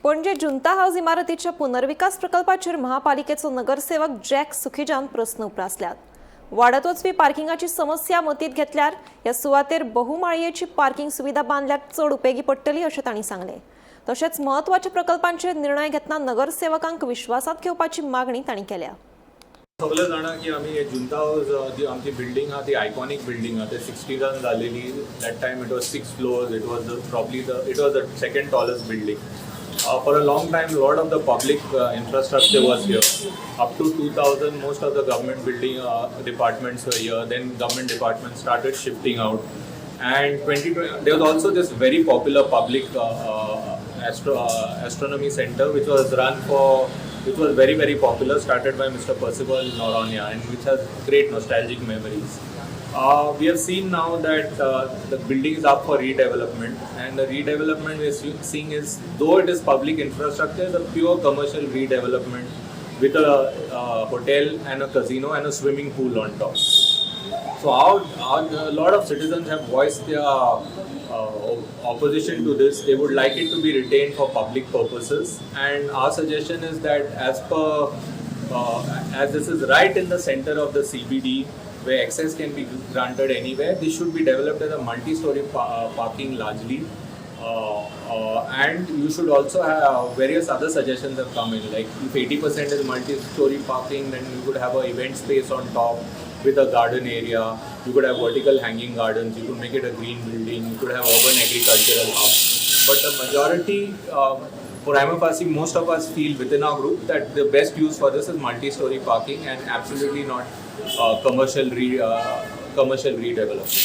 Panaji जुंता house इमारतीच्या पुनर्विकास प्रकल्पाचेर महापालिकेचो नगरसेवक जॅक सुखीजान प्रस्न उप्रासल्यात। वाडत वचपी पार्किंगाची समस्या मतीत घेतल्यार ह्या सुवातेर बहुमाळयेची पार्किंग सुविधा बांदल्यार चड उपेगी पडटली अशें तांणी सांगलें। तशेंच महत्वाच्या प्रकल्पांचेर निर्णय घेतना नगरसेवकांक विश्वासात घेवपाची मागणी तांणी केल्या। सगळे जाणा की आम्ही जुंता हाऊस जी आमची बिल्डिंग हा ती आयकॉनिक बिल्डिंग हा ते 60 रन झालेली। That time it was 6 floors. It was the second tallest building. For a long time, a lot of the public infrastructure was here. Up to 2000, most of the government building departments were here. Then government departments started shifting out. And 2020, there was also this very popular public astronomy center, which was very, very popular, started by Mr. Percival Noronha, and which has great nostalgic memories. We have seen now that the building is up for redevelopment, and the redevelopment we are seeing is, though it is public infrastructure, the pure commercial redevelopment with a hotel and a casino and a swimming pool on top. So a lot of citizens have voiced their opposition to this. They would like it to be retained for public purposes, and our suggestion is that as this is right in the center of the CBD, where access can be granted anywhere, this should be developed as a multi-story parking largely. And you should also have various other suggestions have come in, like if 80% is multi-story parking, then you could have an event space on top with a garden area. You could have vertical hanging gardens. You could make it a green building. You could have urban agricultural hub. But the majority, prima facie, most of us feel within our group that the best use for this is multi-story parking and absolutely not commercial redevelopment.